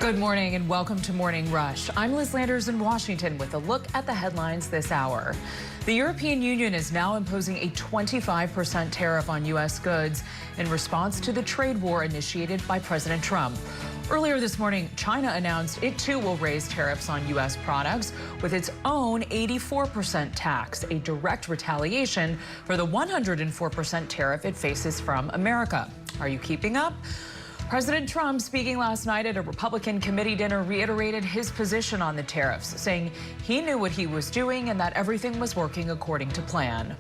Good morning and welcome to Morning Rush. I'm Liz Landers in Washington with a look at the headlines this hour. The European Union is now imposing a 25% tariff on U.S. goods in response to the trade war initiated by President Trump. Earlier this morning, China announced it too will raise tariffs on U.S. products with its own 84% tax, a direct retaliation for the 104% tariff it faces from America. Are you keeping up? President Trump, speaking last night at a Republican committee dinner, reiterated his position on the tariffs, saying he knew what he was doing and that everything was working according to plan.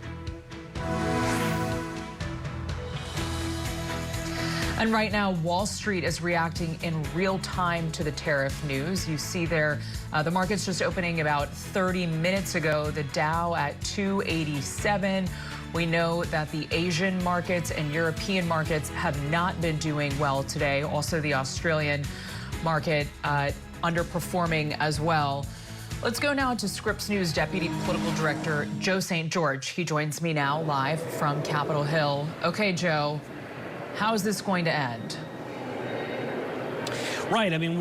And right now, Wall Street is reacting in real time to the tariff news. You see there, the market's just opening about 30 minutes ago, the Dow at 287. We know that the Asian markets and European markets have not been doing well today. Also, the Australian market underperforming as well. Let's go now to Scripps News Deputy Political Director Joe St. He joins me now live from Capitol Hill. Okay, Joe, how is this going to end? Right. I mean,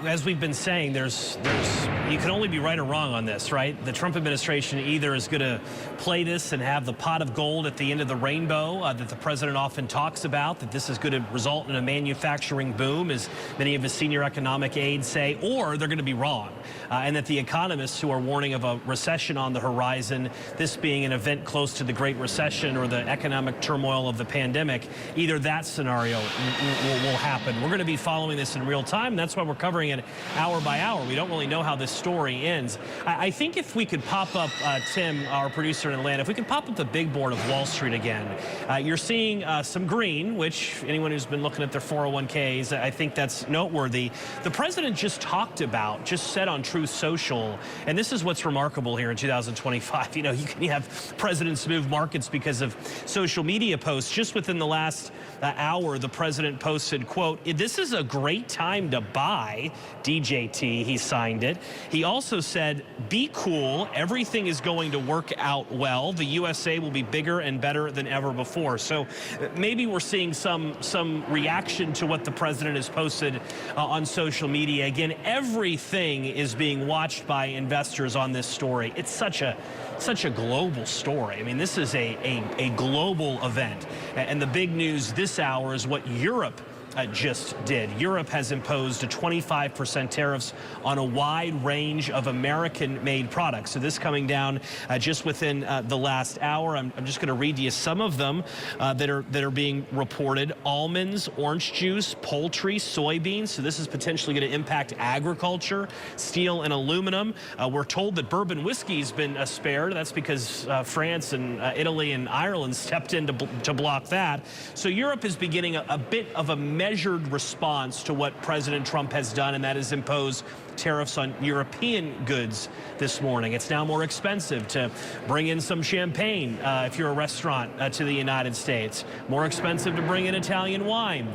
as we've been saying, you can only be right or wrong on this, right? The Trump administration either is going to play this and have the pot of gold at the end of the rainbow that the president often talks about, that this is going to result in a manufacturing boom, as many of his senior economic aides say, or they're going to be wrong. And that the economists who are warning of a recession on the horizon, this being an event close to the Great Recession or the economic turmoil of the pandemic, either that scenario will happen. We're going to be following this in real time. That's why we're covering it hour by hour. We don't really know how this story ends. I think if we could pop up, Tim, our producer in Atlanta, if we could pop up the big board of Wall Street again, you're seeing some green, which anyone who's been looking at their 401ks, I think that's noteworthy. The president just said on Truth Social, and this is what's remarkable here in 2025. You know, you can have presidents move markets because of social media posts. Just within the last hour, the president posted, quote, "This is a great time to buy DJT." He signed it. He also said, "Be cool. Everything is going to work out well. The USA will be bigger and better than ever before." So maybe we're seeing some reaction to what the president has posted on social media. Again, everything is being watched by investors on this story. It's such a global story. I mean, this is a global event. And the big news this hour is what Europe just did. Europe has imposed a 25% tariffs on a wide range of American-made products. So this coming down just within the last hour. I'm just going to read you some of them that are being reported. Almonds, orange juice, poultry, soybeans. So this is potentially going to impact agriculture, steel and aluminum. We're told that bourbon whiskey's been spared. That's because France and Italy and Ireland stepped in to block that. So Europe is beginning a bit of a measured response to what President Trump has done, and that is impose tariffs on European goods this morning. It's now more expensive to bring in some champagne if you're a restaurant to the United States. More expensive to bring in Italian wine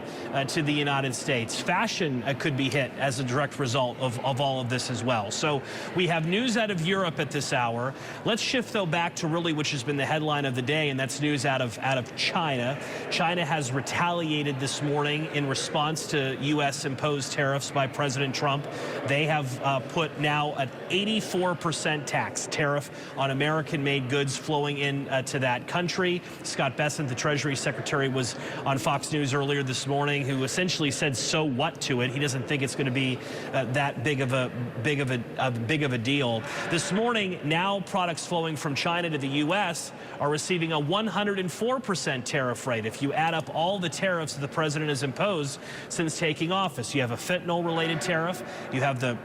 to the United States. Fashion could be hit as a direct result of all of this as well. So we have news out of Europe at this hour. Let's shift, though, back to really which has been the headline of the day, and that's news out of China. China has retaliated this morning in response to U.S. imposed tariffs by President Trump. They have put now an 84% tax tariff on American-made goods flowing in to that country. Scott Bessent, the Treasury Secretary, was on Fox News earlier this morning, who essentially said, "So what?" to it. He doesn't think it's going to be that big of a deal. This morning, now products flowing from China to the U.S. are receiving a 104% tariff rate. If you add up all the tariffs that the president has imposed since taking office, you have a fentanyl-related tariff, you have the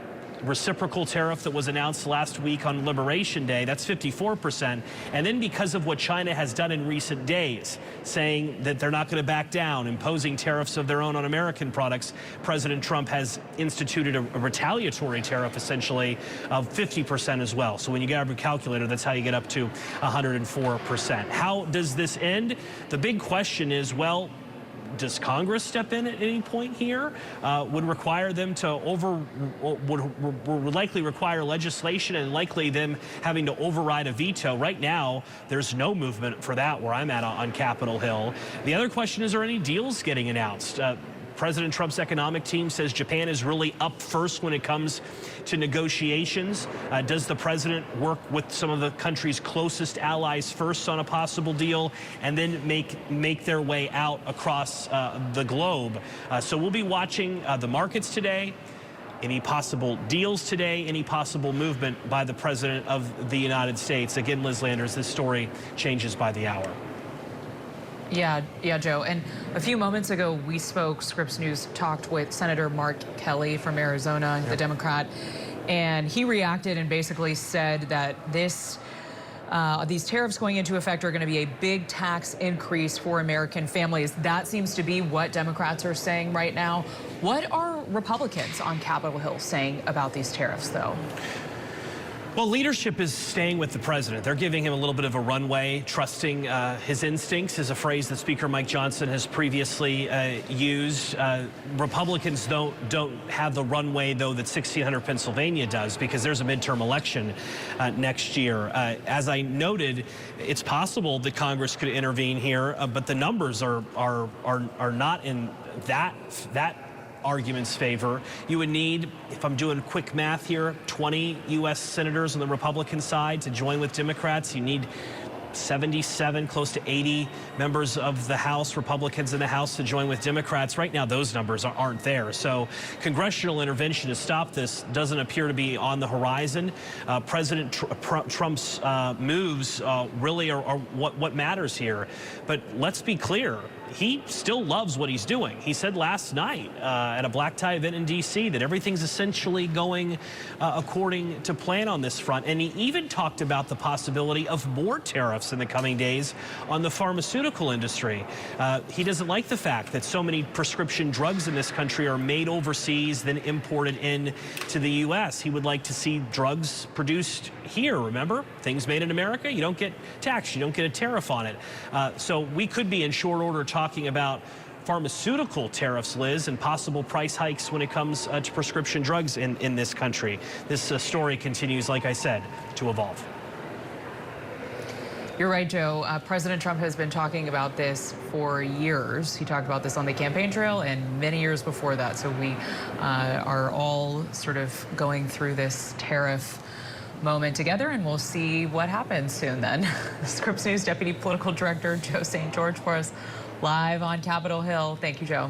reciprocal tariff that was announced last week on Liberation Day, that's 54%. And then because of what China has done in recent days, saying that they're not going to back down, imposing tariffs of their own on American products, President Trump has instituted a retaliatory tariff, essentially, of 50% as well. So when you grab your calculator, that's how you get up to 104%. How does this end? The big question is, well, does Congress step in at any point here? Would require them to would likely require legislation and likely them having to override a veto. Right now, there's no movement for that where I'm at on Capitol Hill. The other question is, are any deals getting announced? President Trump's economic team says Japan is really up first when it comes to negotiations. Does the president work with some of the country's closest allies first on a possible deal and then make their way out across the globe? So we'll be watching the markets today. Any possible deals today, any possible movement by the President of the United States. Again, Liz Landers, this story changes by the hour. Yeah, Joe. And a few moments ago, we spoke, Scripps News talked with Senator Mark Kelly from Arizona, the Democrat, and he reacted and basically said that these tariffs going into effect are going to be a big tax increase for American families. That seems to be what Democrats are saying right now. What are Republicans on Capitol Hill saying about these tariffs, though? Well, leadership is staying with the president. They're giving him a little bit of a runway, trusting his instincts is a phrase that Speaker Mike Johnson has previously used. Republicans don't have the runway, though, that 1600 Pennsylvania does, because there's a midterm election next year. As I noted, it's possible that Congress could intervene here, but the numbers are not in that argument's favor. You would need, if I'm doing quick math here, 20 U.S. senators on the Republican side to join with Democrats. You need 77, close to 80 members of the House, Republicans in the House, to join with Democrats. Right now, those numbers aren't there. So congressional intervention to stop this doesn't appear to be on the horizon. President Trump's moves really are what matters here. But let's be clear. He still loves what he's doing. He said last night at a black tie event in D.C. that everything's essentially going according to plan on this front. And he even talked about the possibility of more tariffs in the coming days on the pharmaceutical industry. He doesn't like the fact that so many prescription drugs in this country are made overseas, then imported into the U.S. He would like to see drugs produced here. Remember, things made in America, you don't get taxed, you don't get a tariff on it. So we could be in short order talking about pharmaceutical tariffs, Liz, and possible price hikes when it comes to prescription drugs in this country. This story continues, like I said, to evolve. You're right, Joe. President Trump has been talking about this for years. He talked about this on the campaign trail and many years before that. So we are all sort of going through this tariff moment together, and we'll see what happens soon then. Scripps News Deputy Political Director Joe St. George for us live on Capitol Hill. Thank you, Joe.